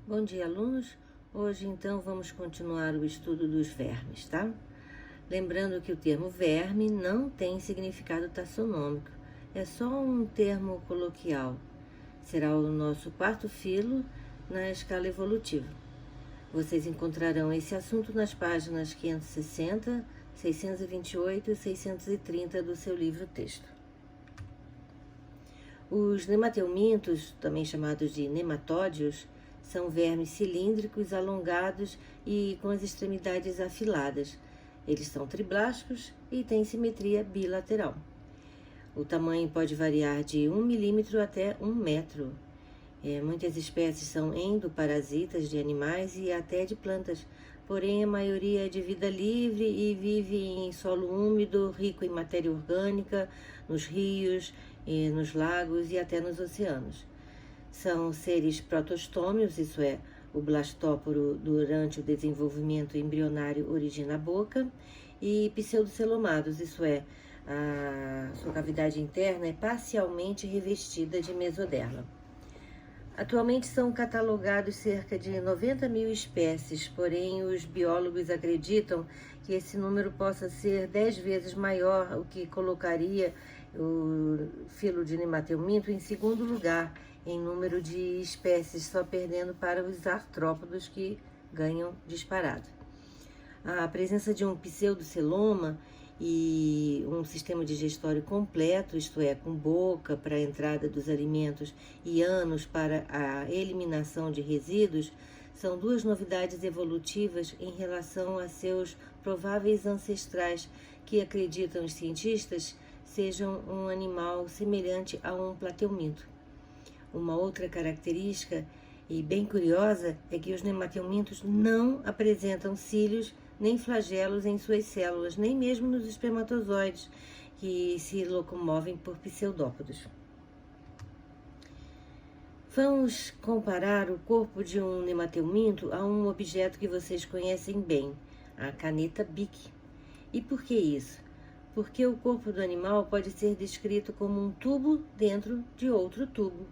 Bom dia, alunos! Hoje, então, vamos continuar o estudo dos vermes, tá? Lembrando que o termo verme não tem significado taxonômico, é só um termo coloquial. Será o nosso quarto filo na escala evolutiva. Vocês encontrarão esse assunto nas páginas 560, 628 e 630 do seu livro-texto. Os nemateumintos, também chamados de nematódios, são vermes cilíndricos, alongados e com as extremidades afiladas. Eles são triblásticos e têm simetria bilateral. O tamanho pode variar de 1 milímetro até 1 metro. Muitas espécies são endoparasitas de animais e até de plantas, porém a maioria é de vida livre e vive em solo úmido, rico em matéria orgânica, nos rios, nos lagos e até nos oceanos. São seres protostômios, isso é, o blastóporo durante o desenvolvimento embrionário origina a boca, e pseudocelomados, isso é, a sua cavidade interna é parcialmente revestida de mesoderma. Atualmente são catalogados cerca de 90 mil espécies, porém os biólogos acreditam que esse número possa ser 10 vezes maior, o que colocaria o filo de nemateuminto em segundo lugar em número de espécies, só perdendo para os artrópodos, que ganham disparado. A presença de um pseudoceloma e um sistema digestório completo, isto é, com boca para a entrada dos alimentos e ânus para a eliminação de resíduos, são duas novidades evolutivas em relação a seus prováveis ancestrais, que acreditam os cientistas sejam um animal semelhante a um plateuminto. Uma outra característica e bem curiosa é que os nemateumintos não apresentam cílios nem flagelos em suas células, nem mesmo nos espermatozoides, que se locomovem por pseudópodos. Vamos comparar o corpo de um nemateuminto a um objeto que vocês conhecem bem, a caneta Bic. E por que isso? Porque o corpo do animal pode ser descrito como um tubo dentro de outro tubo,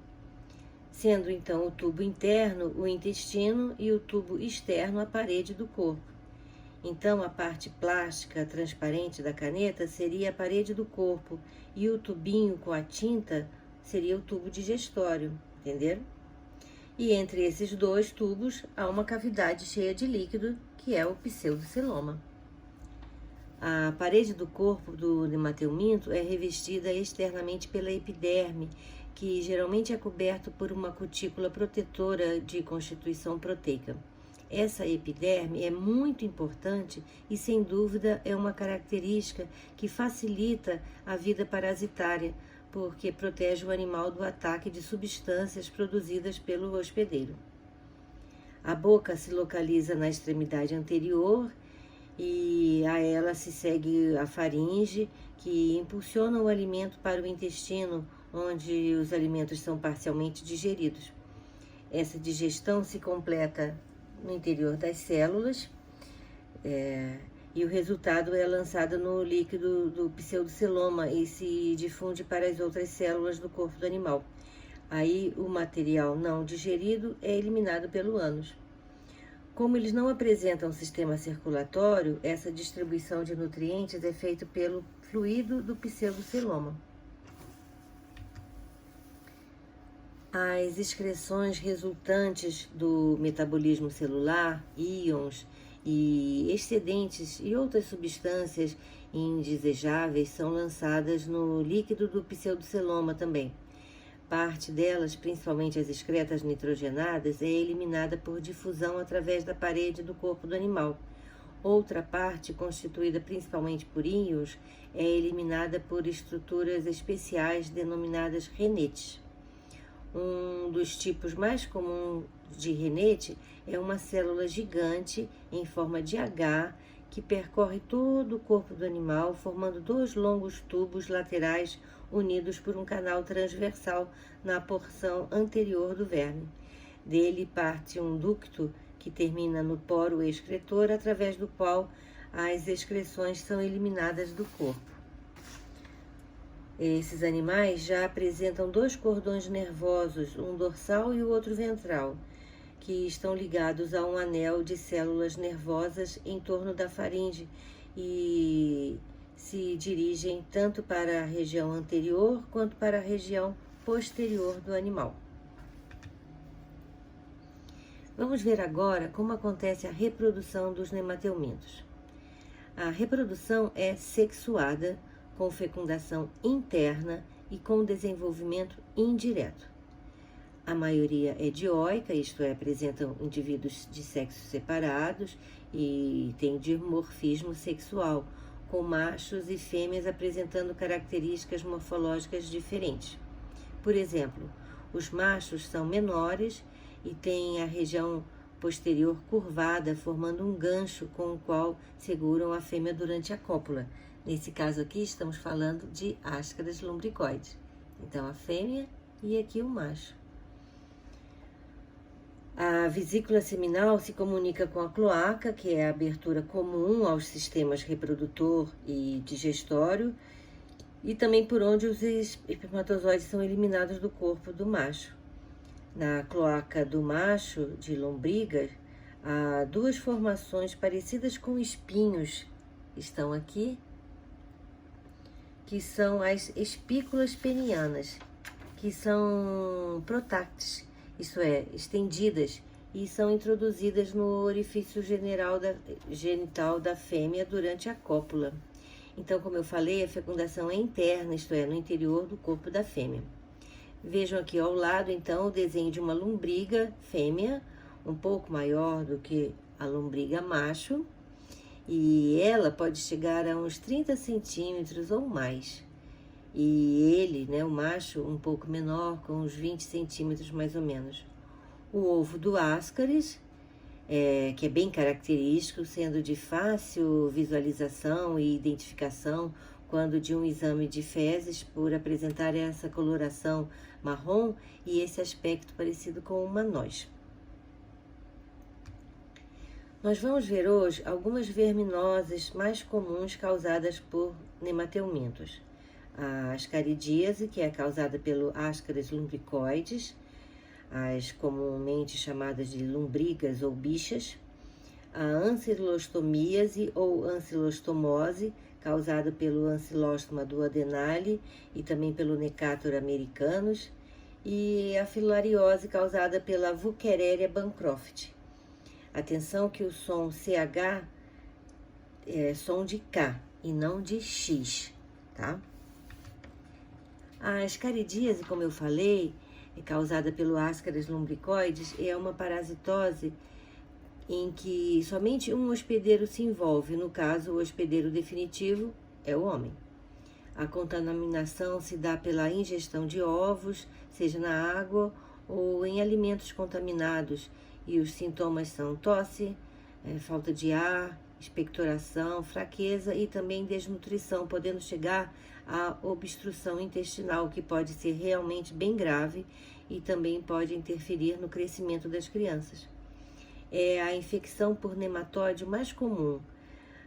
sendo então o tubo interno o intestino e o tubo externo a parede do corpo. Então, a parte plástica transparente da caneta seria a parede do corpo e o tubinho com a tinta seria o tubo digestório, entenderam? E entre esses dois tubos há uma cavidade cheia de líquido, que é o pseudoceloma. A parede do corpo do nemateuminto é revestida externamente pela epiderme, que geralmente é coberto por uma cutícula protetora de constituição proteica. Essa epiderme é muito importante e, sem dúvida, é uma característica que facilita a vida parasitária, porque protege o animal do ataque de substâncias produzidas pelo hospedeiro. A boca se localiza na extremidade anterior e a ela se segue a faringe, que impulsiona o alimento para o intestino, onde os alimentos são parcialmente digeridos. Essa digestão se completa no interior das células, e o resultado é lançado no líquido do pseudoceloma e se difunde para as outras células do corpo do animal. Aí o material não digerido é eliminado pelo ânus. Como eles não apresentam sistema circulatório, essa distribuição de nutrientes é feita pelo fluido do pseudoceloma. As excreções resultantes do metabolismo celular, íons e excedentes e outras substâncias indesejáveis são lançadas no líquido do pseudoceloma também. Parte delas, principalmente as excretas nitrogenadas, é eliminada por difusão através da parede do corpo do animal. Outra parte, constituída principalmente por íons, é eliminada por estruturas especiais denominadas renetes. Um dos tipos mais comuns de renete é uma célula gigante em forma de H que percorre todo o corpo do animal, formando dois longos tubos laterais unidos por um canal transversal na porção anterior do verme. Dele parte um ducto que termina no poro excretor, através do qual as excreções são eliminadas do corpo. Esses animais já apresentam dois cordões nervosos, um dorsal e o outro ventral. que estão ligados a um anel de células nervosas em torno da faringe e se dirigem tanto para a região anterior quanto para a região posterior do animal. Vamos ver agora como acontece a reprodução dos nemateumintos. A reprodução é sexuada, com fecundação interna e com desenvolvimento indireto. A maioria é dioica, isto é, apresentam indivíduos de sexos separados e tem dimorfismo sexual, com machos e fêmeas apresentando características morfológicas diferentes. Por exemplo, os machos são menores e têm a região posterior curvada, formando um gancho com o qual seguram a fêmea durante a cópula. Nesse caso aqui, estamos falando de áscaras lumbricoides. Então, a fêmea e aqui o macho. A vesícula seminal se comunica com a cloaca, que é a abertura comum aos sistemas reprodutor e digestório, e também por onde os espermatozoides são eliminados do corpo do macho. Na cloaca do macho, de lombrigas, há duas formações parecidas com espinhos, estão aqui, que são as espículas penianas, que são protácteis, isso é, estendidas, e são introduzidas no orifício genital da fêmea durante a cópula. Então, como eu falei, a fecundação é interna, isto é, no interior do corpo da fêmea. Vejam aqui ao lado, então, o desenho de uma lombriga fêmea, um pouco maior do que a lombriga macho, e ela pode chegar a uns 30 centímetros ou mais. E ele, né, o macho, um pouco menor, com uns 20 centímetros mais ou menos. O ovo do Ascaris, que é bem característico, sendo de fácil visualização e identificação quando de um exame de fezes, por apresentar essa coloração marrom e esse aspecto parecido com uma noz. Nós vamos ver hoje algumas verminoses mais comuns causadas por nemateumintos. A ascaridíase, que é causada pelo Ascaris lumbricoides, as comumente chamadas de lombrigas ou bichas, a ancilostomíase ou ancilostomose, causada pelo Ancylostoma duodenale e também pelo Necator americanus, e a filariose causada pela Wuchereria bancroft. Atenção que o som CH é som de K e não de X, tá? A ascaridíase, como eu falei, é causada pelo Ascaris lumbricoides, é uma parasitose em que somente um hospedeiro se envolve, no caso, o hospedeiro definitivo é o homem. A contaminação se dá pela ingestão de ovos, seja na água ou em alimentos contaminados, e os sintomas são tosse, falta de ar, expectoração, fraqueza e também desnutrição, podendo chegar à obstrução intestinal, que pode ser realmente bem grave e também pode interferir no crescimento das crianças. É a infecção por nematóide mais comum,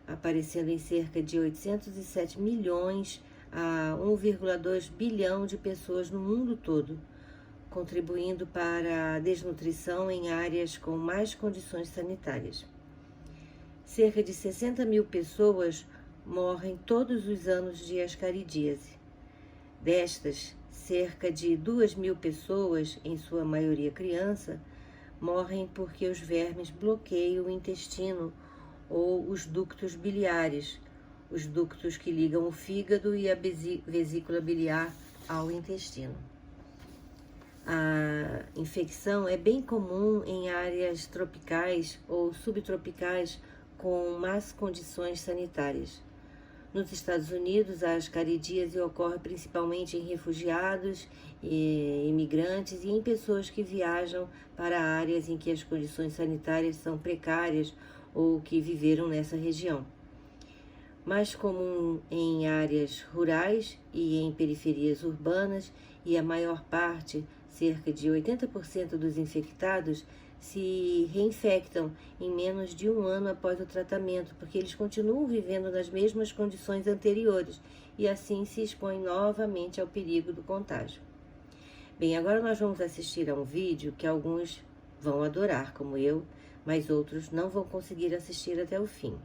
aparecendo em cerca de 807 milhões a 1,2 bilhão de pessoas no mundo todo, contribuindo para a desnutrição em áreas com mais condições sanitárias. Cerca de 60 mil pessoas morrem todos os anos de ascaridíase. Destas, cerca de 2 mil pessoas, em sua maioria criança, morrem porque os vermes bloqueiam o intestino ou os ductos biliares, os ductos que ligam o fígado e a vesícula biliar ao intestino. A infecção é bem comum em áreas tropicais ou subtropicais com más condições sanitárias. Nos Estados Unidos, a ascaridíase ocorre principalmente em refugiados, imigrantes e em pessoas que viajam para áreas em que as condições sanitárias são precárias ou que viveram nessa região. Mais comum em áreas rurais e em periferias urbanas, e a maior parte, cerca de 80% dos infectados, se reinfectam em menos de um ano após o tratamento, porque eles continuam vivendo nas mesmas condições anteriores e assim se expõem novamente ao perigo do contágio. Bem, agora nós vamos assistir a um vídeo que alguns vão adorar, como eu, mas outros não vão conseguir assistir até o fim.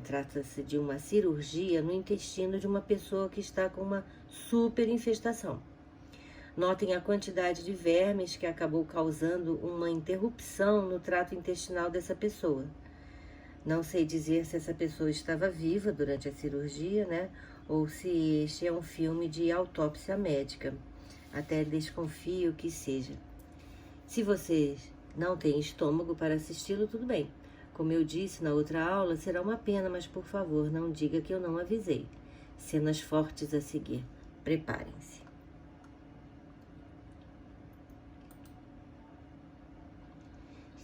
Trata-se de uma cirurgia no intestino de uma pessoa que está com uma super infestação. Notem a quantidade de vermes que acabou causando uma interrupção no trato intestinal dessa pessoa. Não sei dizer se essa pessoa estava viva durante a cirurgia, né? Ou se este é um filme de autópsia médica. Até desconfio que seja. Se vocês não têm estômago para assisti-lo, tudo bem. Como eu disse na outra aula, será uma pena, mas por favor, não diga que eu não avisei. Cenas fortes a seguir. Preparem-se.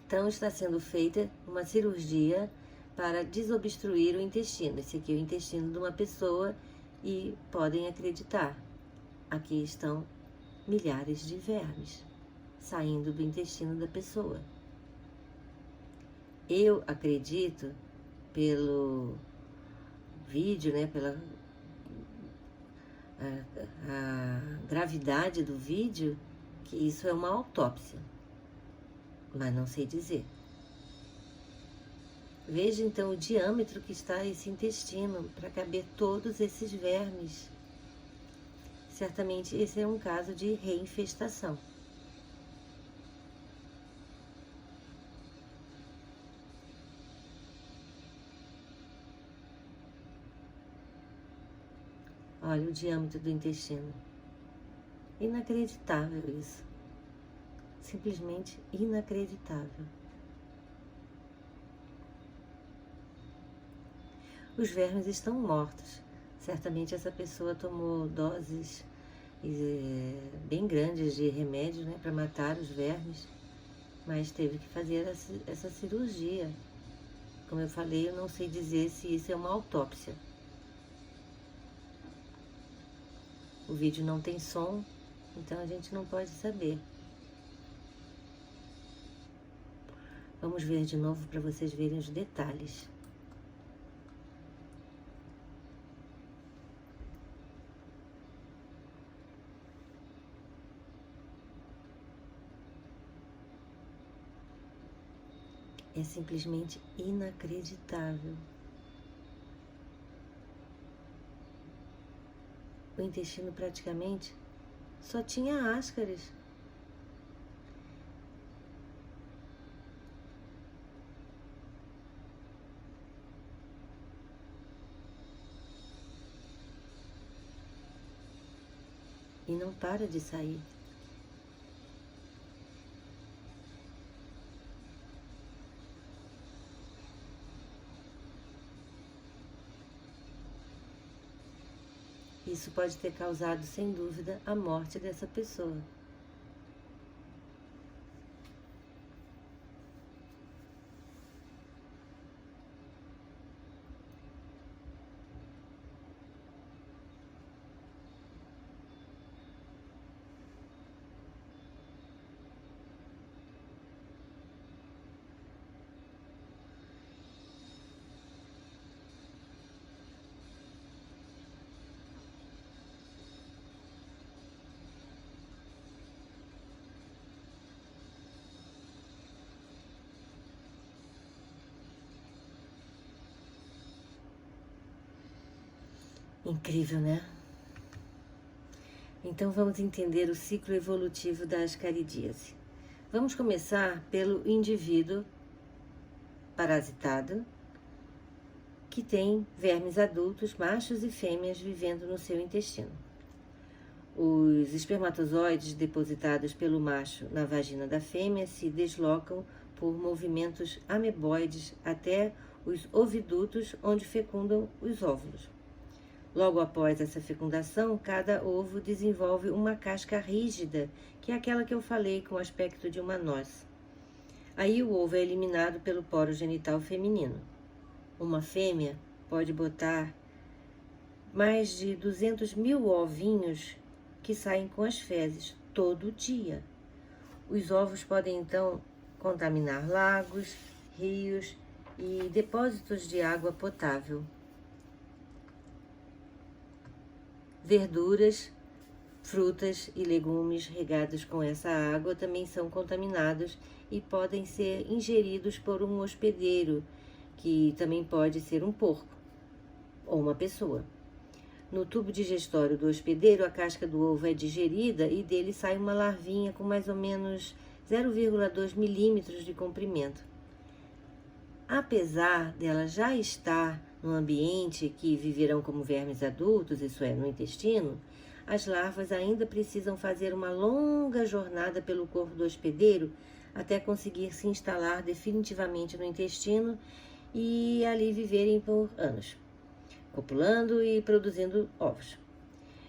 Então, está sendo feita uma cirurgia para desobstruir o intestino. Esse aqui é o intestino de uma pessoa e podem acreditar, aqui estão milhares de vermes saindo do intestino da pessoa. Eu acredito, pelo vídeo, né, pela a gravidade do vídeo, que isso é uma autópsia, mas não sei dizer. Veja então o diâmetro que está esse intestino para caber todos esses vermes. Certamente esse é um caso de reinfestação. Olha o diâmetro do intestino. Inacreditável isso. Simplesmente inacreditável. Os vermes estão mortos. Certamente essa pessoa tomou doses bem grandes de remédios, né, para matar os vermes, mas teve que fazer essa cirurgia. Como eu falei, eu não sei dizer se isso é uma autópsia. O vídeo não tem som, então a gente não pode saber. Vamos ver de novo para vocês verem os detalhes. É simplesmente inacreditável. O intestino praticamente só tinha ascaris. E não para de sair. Isso pode ter causado, sem dúvida, a morte dessa pessoa. Incrível, né? Então vamos entender o ciclo evolutivo da ascaridíase. Vamos começar pelo indivíduo parasitado, que tem vermes adultos, machos e fêmeas, vivendo no seu intestino. Os espermatozoides depositados pelo macho na vagina da fêmea se deslocam por movimentos ameboides até os ovidutos, onde fecundam os óvulos. Logo após essa fecundação, cada ovo desenvolve uma casca rígida, que é aquela que eu falei com o aspecto de uma noz. Aí o ovo é eliminado pelo poro genital feminino. Uma fêmea pode botar mais de 200 mil ovinhos que saem com as fezes todo dia. Os ovos podem então contaminar lagos, rios e depósitos de água potável. Verduras Frutas e legumes regados com essa água também são contaminados e podem ser ingeridos por um hospedeiro, que também pode ser um porco ou uma pessoa. No tubo digestório do hospedeiro, a casca do ovo é digerida e dele sai uma larvinha com mais ou menos 0,2 milímetros de comprimento. Apesar dela já estar no ambiente que viverão como vermes adultos, isso é, no intestino, as larvas ainda precisam fazer uma longa jornada pelo corpo do hospedeiro até conseguir se instalar definitivamente no intestino e ali viverem por anos, copulando e produzindo ovos.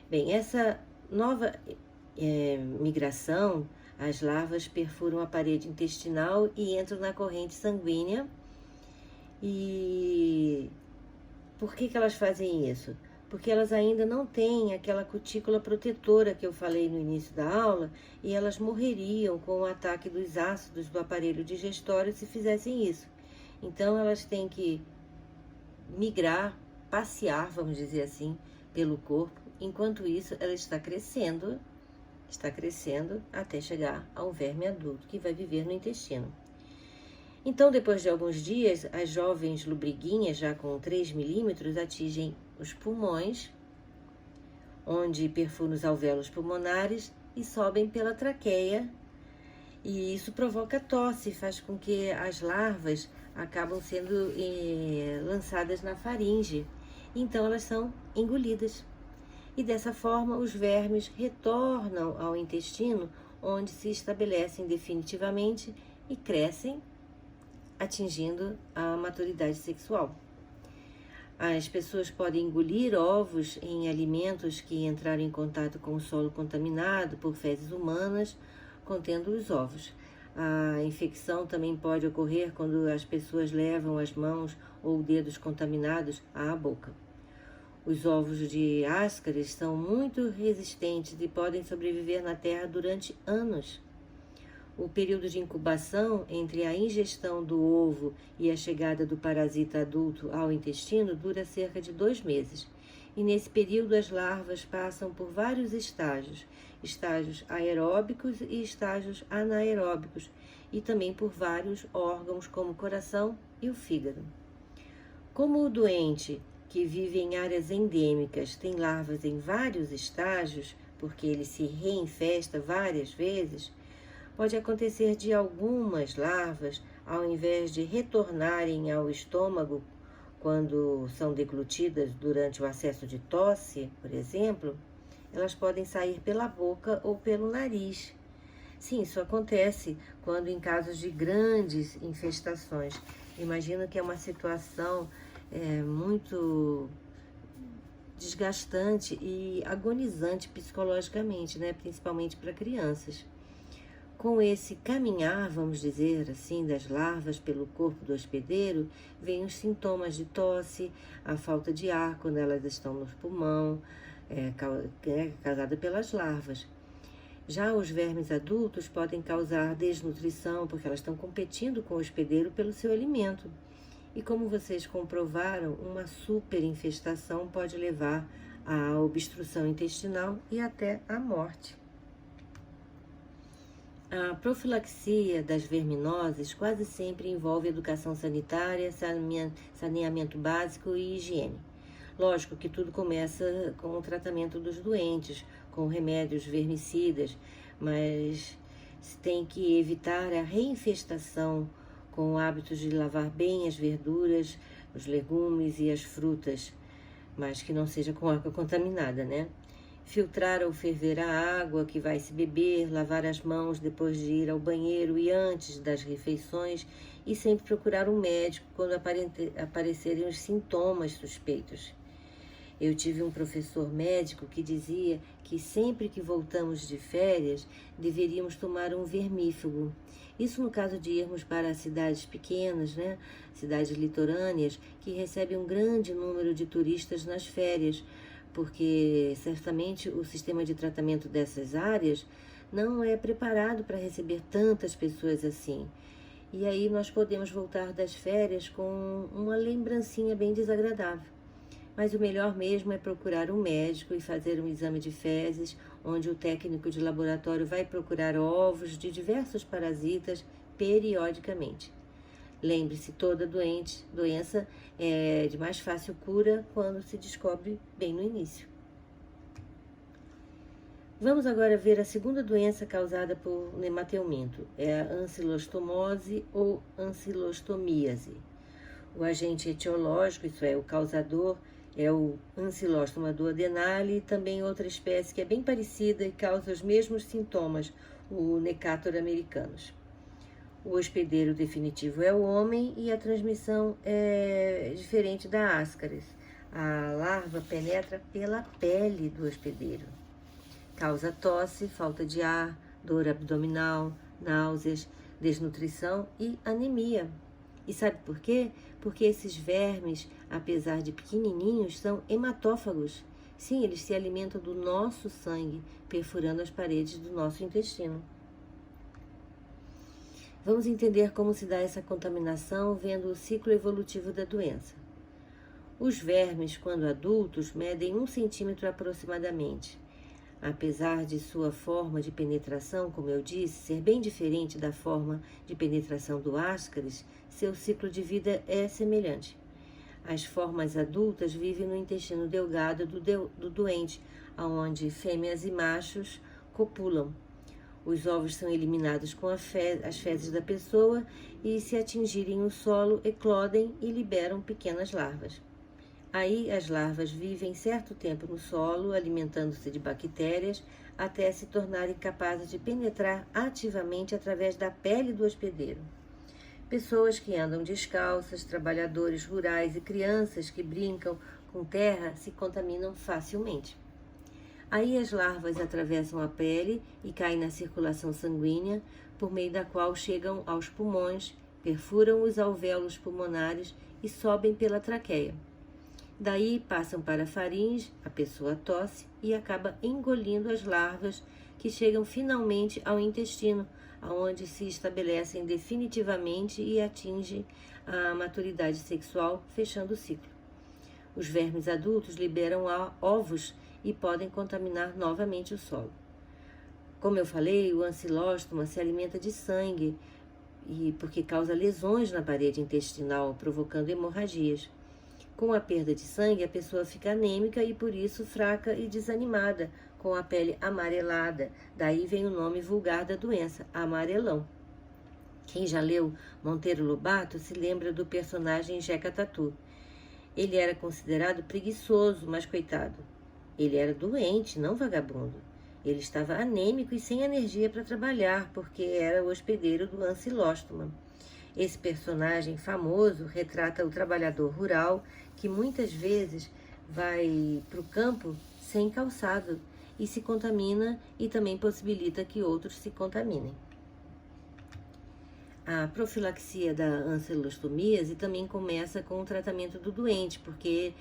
Bem, essa nova migração, as larvas perfuram a parede intestinal e entram na corrente sanguínea. E por que elas fazem isso? Porque elas ainda não têm aquela cutícula protetora que eu falei no início da aula, e elas morreriam com o ataque dos ácidos do aparelho digestório se fizessem isso. Então elas têm que migrar, passear, vamos dizer assim, pelo corpo. Enquanto isso, ela está crescendo até chegar a um verme adulto que vai viver no intestino. Então, depois de alguns dias, as jovens lubriguinhas, já com 3 milímetros, atingem os pulmões, onde perfuram os alvéolos pulmonares e sobem pela traqueia. E isso provoca tosse, faz com que as larvas acabam sendo lançadas na faringe. Então, elas são engolidas. E dessa forma, os vermes retornam ao intestino, onde se estabelecem definitivamente e crescem, atingindo a maturidade sexual. As pessoas podem engolir ovos em alimentos que entraram em contato com o solo contaminado por fezes humanas contendo os ovos. A infecção também pode ocorrer quando as pessoas levam as mãos ou dedos contaminados à boca. Os ovos de áscaris são muito resistentes e podem sobreviver na terra durante anos. O período de incubação entre a ingestão do ovo e a chegada do parasita adulto ao intestino dura cerca de 2 meses. E nesse período as larvas passam por vários estágios aeróbicos e estágios anaeróbicos, e também por vários órgãos como o coração e o fígado. Como o doente que vive em áreas endêmicas tem larvas em vários estágios, porque ele se reinfesta várias vezes, pode acontecer de algumas larvas, ao invés de retornarem ao estômago quando são deglutidas durante o acesso de tosse, por exemplo, elas podem sair pela boca ou pelo nariz. Sim, isso acontece quando em casos de grandes infestações. Imagino que é uma situação muito desgastante e agonizante psicologicamente, né? Principalmente para crianças. Com esse caminhar, vamos dizer assim, das larvas pelo corpo do hospedeiro, vêm os sintomas de tosse, a falta de ar quando elas estão no pulmão, causada pelas larvas. Já os vermes adultos podem causar desnutrição, porque elas estão competindo com o hospedeiro pelo seu alimento. E como vocês comprovaram, uma superinfestação pode levar à obstrução intestinal e até à morte. A profilaxia das verminoses quase sempre envolve educação sanitária, saneamento básico e higiene. Lógico que tudo começa com o tratamento dos doentes, com remédios vermicidas, mas se tem que evitar a reinfestação com hábitos de lavar bem as verduras, os legumes e as frutas, mas que não seja com água contaminada, né? Filtrar ou ferver a água que vai se beber, lavar as mãos depois de ir ao banheiro e antes das refeições, e sempre procurar um médico quando aparecerem os sintomas suspeitos. Eu tive um professor médico que dizia que sempre que voltamos de férias, deveríamos tomar um vermífugo. Isso no caso de irmos para cidades pequenas, né? Cidades litorâneas, que recebem um grande número de turistas nas férias, porque certamente o sistema de tratamento dessas áreas não é preparado para receber tantas pessoas assim. E aí nós podemos voltar das férias com uma lembrancinha bem desagradável. Mas o melhor mesmo é procurar um médico e fazer um exame de fezes onde o técnico de laboratório vai procurar ovos de diversos parasitas periodicamente. Lembre-se, toda doença é de mais fácil cura quando se descobre bem no início. Vamos agora ver a segunda doença causada por nematelminto, é a ancilostomose ou ancilostomíase. O agente etiológico, isso é, o causador, é o Ancylostoma duodenale e também outra espécie que é bem parecida e causa os mesmos sintomas, o Necator americanus. O hospedeiro definitivo é o homem e a transmissão é diferente da Ascaris. A larva penetra pela pele do hospedeiro. Causa tosse, falta de ar, dor abdominal, náuseas, desnutrição e anemia. E sabe por quê? Porque esses vermes, apesar de pequenininhos, são hematófagos. Sim, eles se alimentam do nosso sangue, perfurando as paredes do nosso intestino. Vamos entender como se dá essa contaminação vendo o ciclo evolutivo da doença. Os vermes, quando adultos, medem 1 centímetro aproximadamente. Apesar de sua forma de penetração, como eu disse, ser bem diferente da forma de penetração do Ascaris, seu ciclo de vida é semelhante. As formas adultas vivem no intestino delgado do doente, onde fêmeas e machos copulam. Os ovos são eliminados com as fezes da pessoa e, se atingirem o solo, eclodem e liberam pequenas larvas. Aí as larvas vivem certo tempo no solo, alimentando-se de bactérias, até se tornarem capazes de penetrar ativamente através da pele do hospedeiro. Pessoas que andam descalças, trabalhadores rurais e crianças que brincam com terra se contaminam facilmente. Aí as larvas atravessam a pele e caem na circulação sanguínea, por meio da qual chegam aos pulmões, perfuram os alvéolos pulmonares e sobem pela traqueia. Daí passam para a faringe, a pessoa tosse e acaba engolindo as larvas que chegam finalmente ao intestino, onde se estabelecem definitivamente e atingem a maturidade sexual, fechando o ciclo. Os vermes adultos liberam ovos e podem contaminar novamente o solo. Como eu falei, o ancilóstoma se alimenta de sangue porque causa lesões na parede intestinal, provocando hemorragias. Com a perda de sangue, a pessoa fica anêmica e, por isso, fraca e desanimada, com a pele amarelada. Daí vem o nome vulgar da doença, amarelão. Quem já leu Monteiro Lobato se lembra do personagem Jeca Tatu. Ele era considerado preguiçoso, mas coitado. Ele era doente, não vagabundo. Ele estava anêmico e sem energia para trabalhar, porque era o hospedeiro do ancilóstoma. Esse personagem famoso retrata o trabalhador rural que muitas vezes vai para o campo sem calçado e se contamina e também possibilita que outros se contaminem. A profilaxia da ancilostomíase também começa com o tratamento do doente, porque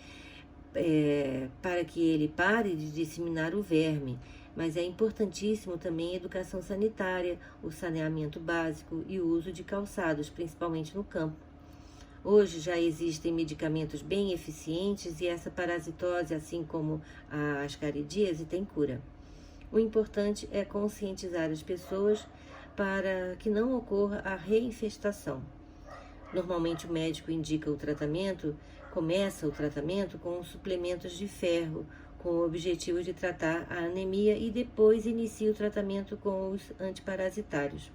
para que ele pare de disseminar o verme, mas é importantíssimo também a educação sanitária, o saneamento básico e o uso de calçados, principalmente no campo. Hoje já existem medicamentos bem eficientes e essa parasitose, assim como a ascaridíase, tem cura. O importante é conscientizar as pessoas para que não ocorra a reinfestação. Normalmente o médico indica começa o tratamento com suplementos de ferro, com o objetivo de tratar a anemia e depois inicia o tratamento com os antiparasitários.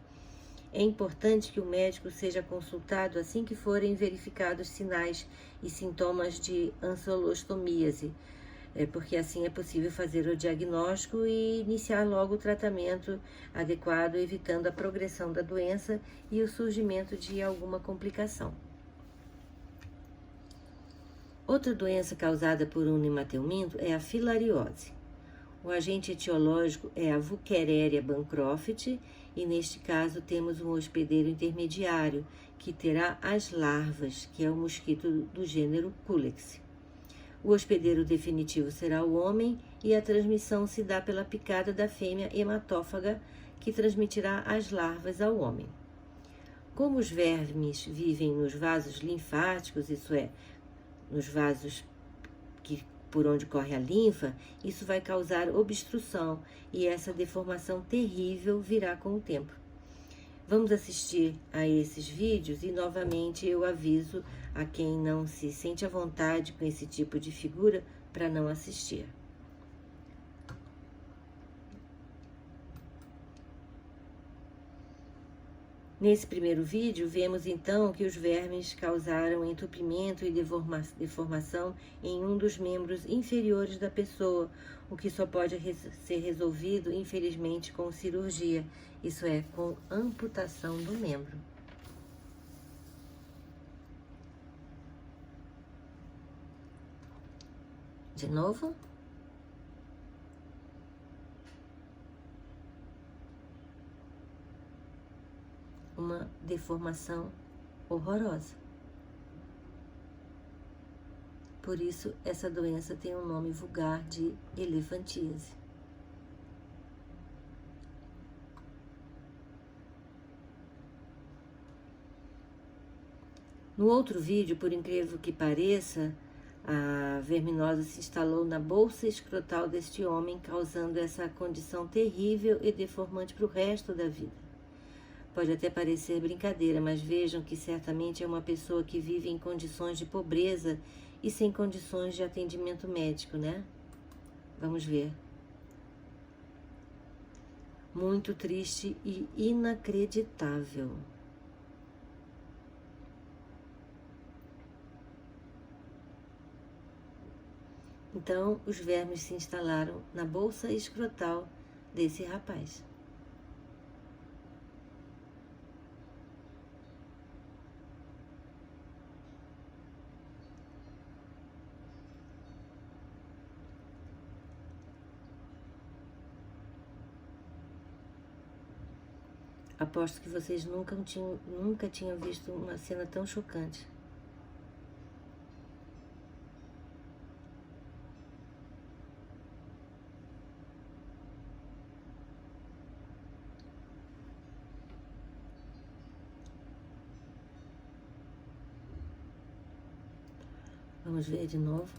É importante que o médico seja consultado assim que forem verificados sinais e sintomas de ancilostomíase, porque assim é possível fazer o diagnóstico e iniciar logo o tratamento adequado, evitando a progressão da doença e o surgimento de alguma complicação. Outra doença causada por um nematelminto é a filariose. O agente etiológico é a Wuchereria bancroft e neste caso temos um hospedeiro intermediário que terá as larvas, que é o mosquito do gênero Culex. O hospedeiro definitivo será o homem e a transmissão se dá pela picada da fêmea hematófaga, que transmitirá as larvas ao homem. Como os vermes vivem nos vasos linfáticos, isso é, nos vasos que por onde corre a linfa, isso vai causar obstrução e essa deformação terrível virá com o tempo. Vamos assistir a esses vídeos e novamente eu aviso a quem não se sente à vontade com esse tipo de figura para não assistir. Nesse primeiro vídeo, vemos então que os vermes causaram entupimento e deformação em um dos membros inferiores da pessoa, o que só pode ser resolvido, infelizmente, com cirurgia, isso é, com amputação do membro. De novo. Uma deformação horrorosa. Por isso, essa doença tem um nome vulgar de elefantíase. No outro vídeo, por incrível que pareça, a verminose se instalou na bolsa escrotal deste homem, causando essa condição terrível e deformante para o resto da vida. Pode até parecer brincadeira, mas vejam que certamente é uma pessoa que vive em condições de pobreza e sem condições de atendimento médico, né? Vamos ver. Muito triste e inacreditável. Então, os vermes se instalaram na bolsa escrotal desse rapaz. Aposto que vocês nunca tinham visto uma cena tão chocante. Vamos ver de novo.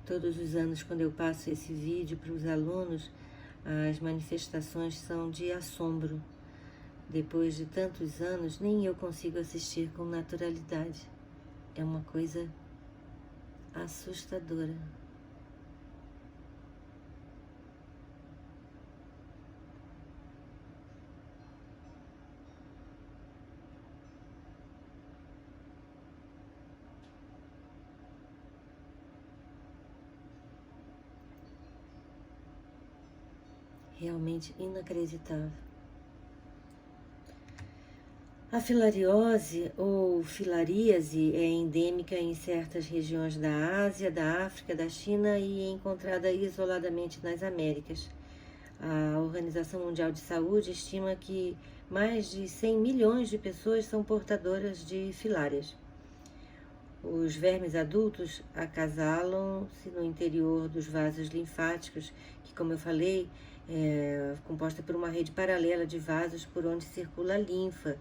Todos os anos, quando eu passo esse vídeo para os alunos, as manifestações são de assombro. Depois de tantos anos, nem eu consigo assistir com naturalidade. É uma coisa assustadora. Realmente inacreditável. A filariose ou filaríase é endêmica em certas regiões da Ásia, da África, da China e é encontrada isoladamente nas Américas. A Organização Mundial de Saúde estima que mais de 100 milhões de pessoas são portadoras de filárias. Os vermes adultos acasalam-se no interior dos vasos linfáticos, que, como eu falei, é composta por uma rede paralela de vasos por onde circula a linfa.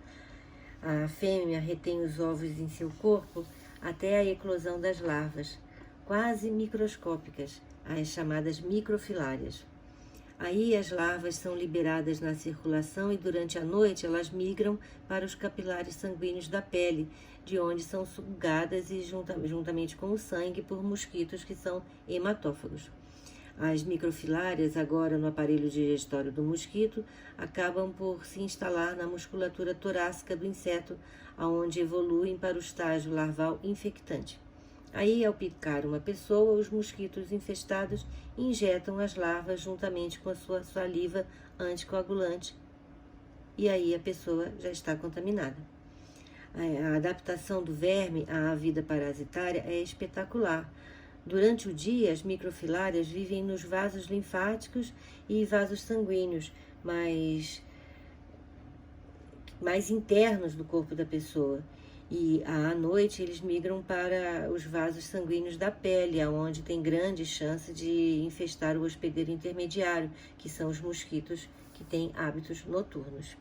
A fêmea retém os ovos em seu corpo até a eclosão das larvas, quase microscópicas, as chamadas microfilárias. Aí as larvas são liberadas na circulação e durante a noite elas migram para os capilares sanguíneos da pele, de onde são sugadas e juntamente com o sangue por mosquitos que são hematófagos. As microfilárias, agora no aparelho digestório do mosquito, acabam por se instalar na musculatura torácica do inseto, aonde evoluem para o estágio larval infectante. Aí, ao picar uma pessoa, os mosquitos infestados injetam as larvas juntamente com a sua saliva anticoagulante, e aí a pessoa já está contaminada. A adaptação do verme à vida parasitária é espetacular. Durante o dia, as microfilárias vivem nos vasos linfáticos e vasos sanguíneos mais internos do corpo da pessoa. E à noite eles migram para os vasos sanguíneos da pele, onde tem grande chance de infestar o hospedeiro intermediário, que são os mosquitos que têm hábitos noturnos.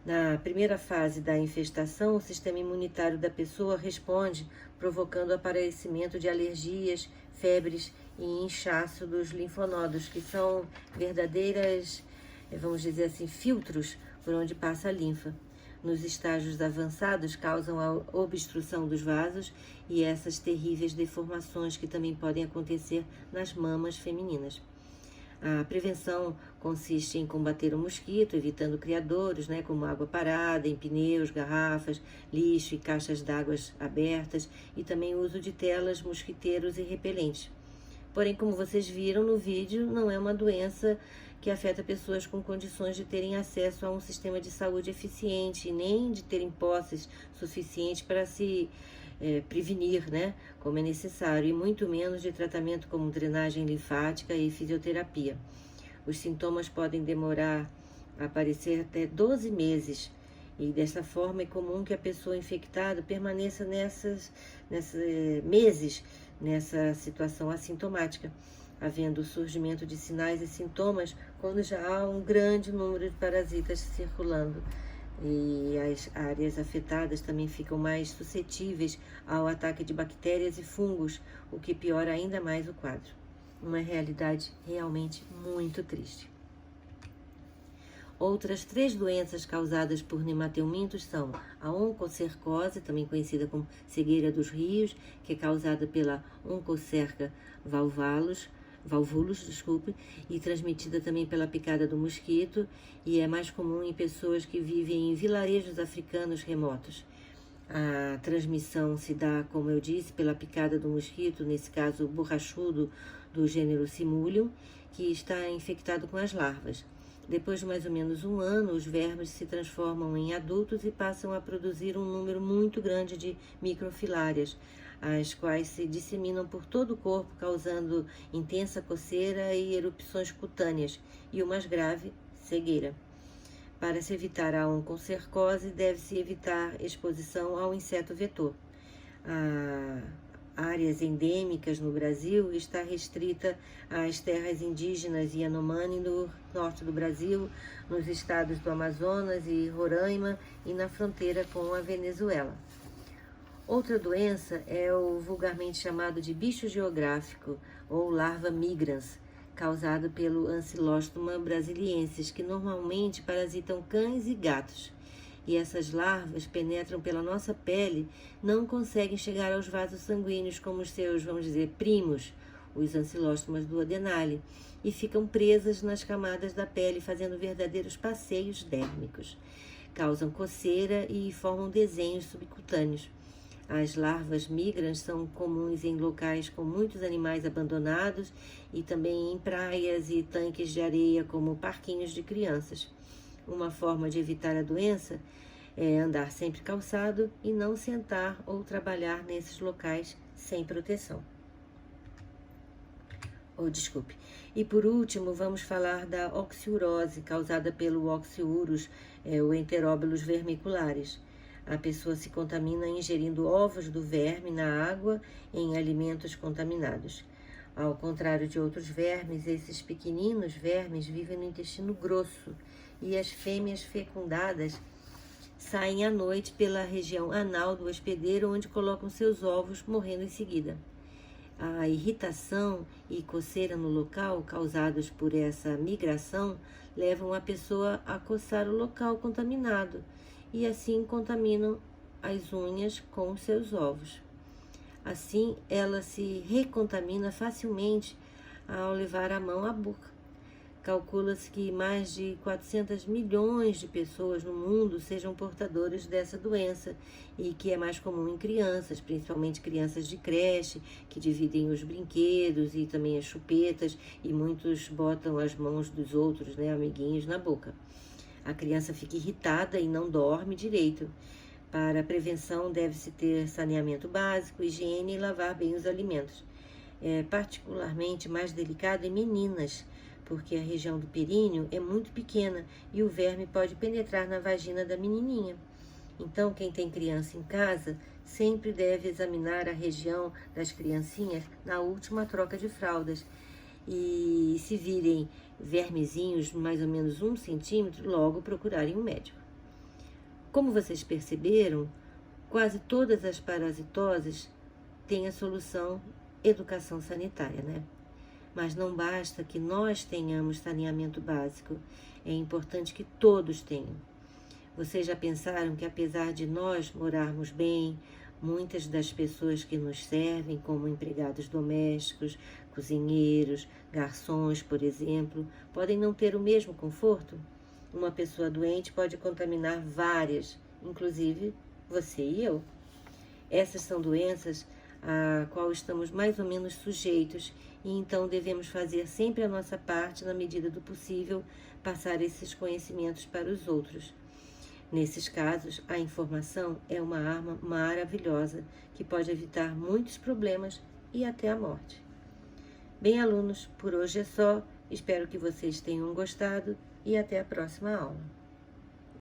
Na primeira fase da infestação, o sistema imunitário da pessoa responde, provocando o aparecimento de alergias, febres e inchaço dos linfonodos, que são verdadeiras, vamos dizer assim, filtros por onde passa a linfa. Nos estágios avançados, causam a obstrução dos vasos e essas terríveis deformações que também podem acontecer nas mamas femininas. A prevenção consiste em combater o mosquito, evitando criadouros, como água parada, em pneus, garrafas, lixo e caixas d'água abertas, e também o uso de telas, mosquiteiros e repelentes. Porém, como vocês viram no vídeo, não é uma doença que afeta pessoas com condições de terem acesso a um sistema de saúde eficiente, nem de terem posses suficientes para se prevenir, como é necessário, e muito menos de tratamento como drenagem linfática e fisioterapia. Os sintomas podem demorar a aparecer até 12 meses, e dessa forma é comum que a pessoa infectada permaneça nesses meses nessa situação assintomática, havendo o surgimento de sinais e sintomas quando já há um grande número de parasitas circulando. E as áreas afetadas também ficam mais suscetíveis ao ataque de bactérias e fungos, o que piora ainda mais o quadro. Uma realidade realmente muito triste. Outras 3 doenças causadas por nemateumintos são a oncocercose, também conhecida como cegueira dos rios, que é causada pela Onchocerca valvulus, e transmitida também pela picada do mosquito, e é mais comum em pessoas que vivem em vilarejos africanos remotos. A transmissão se dá, como eu disse, pela picada do mosquito, nesse caso borrachudo do gênero Simulium, que está infectado com as larvas. Depois de mais ou menos um ano, os vermes se transformam em adultos e passam a produzir um número muito grande de microfilárias, as quais se disseminam por todo o corpo, causando intensa coceira e erupções cutâneas, e o mais grave, cegueira. Para se evitar a oncocercose, deve-se evitar exposição ao inseto vetor. Áreas endêmicas no Brasil está restrita às terras indígenas Yanomami no norte do Brasil, nos estados do Amazonas e Roraima e na fronteira com a Venezuela. Outra doença é o vulgarmente chamado de bicho geográfico ou larva migrans, causado pelo Ancylostoma brasiliensis, que normalmente parasitam cães e gatos. E essas larvas penetram pela nossa pele, não conseguem chegar aos vasos sanguíneos como os seus, vamos dizer, primos, os Ancylostomos duodenale, e ficam presas nas camadas da pele, fazendo verdadeiros passeios dérmicos. Causam coceira e formam desenhos subcutâneos. As larvas migrans são comuns em locais com muitos animais abandonados e também em praias e tanques de areia, como parquinhos de crianças. Uma forma de evitar a doença é andar sempre calçado e não sentar ou trabalhar nesses locais sem proteção. E por último, vamos falar da oxiurose, causada pelo Oxiurus, o Enterobilus vermicularis. A pessoa se contamina ingerindo ovos do verme na água em alimentos contaminados. Ao contrário de outros vermes, esses pequeninos vermes vivem no intestino grosso e as fêmeas fecundadas saem à noite pela região anal do hospedeiro, onde colocam seus ovos, morrendo em seguida. A irritação e coceira no local, causados por essa migração, levam a pessoa a coçar o local contaminado e assim contaminam as unhas com seus ovos. Assim, ela se recontamina facilmente ao levar a mão à boca. Calcula-se que mais de 400 milhões de pessoas no mundo sejam portadoras dessa doença e que é mais comum em crianças, principalmente crianças de creche, que dividem os brinquedos e também as chupetas, e muitos botam as mãos dos outros, amiguinhos, na boca. A criança fica irritada e não dorme direito. Para a prevenção, deve-se ter saneamento básico, higiene e lavar bem os alimentos. É particularmente mais delicado em meninas, porque a região do períneo é muito pequena e o verme pode penetrar na vagina da menininha. Então, quem tem criança em casa sempre deve examinar a região das criancinhas na última troca de fraldas. E se virem vermezinhos mais ou menos 1 centímetro, logo procurarem um médico. Como vocês perceberam, quase todas as parasitoses têm a solução educação sanitária, né? Mas não basta que nós tenhamos saneamento básico, é importante que todos tenham. Vocês já pensaram que apesar de nós morarmos bem, muitas das pessoas que nos servem, como empregados domésticos, cozinheiros, garçons, por exemplo, podem não ter o mesmo conforto? Uma pessoa doente pode contaminar várias, inclusive você e eu. Essas são doenças a qual estamos mais ou menos sujeitos e então devemos fazer sempre a nossa parte na medida do possível, passar esses conhecimentos para os outros. Nesses casos, a informação é uma arma maravilhosa que pode evitar muitos problemas e até a morte. Bem, alunos, por hoje é só. Espero que vocês tenham gostado e até a próxima aula.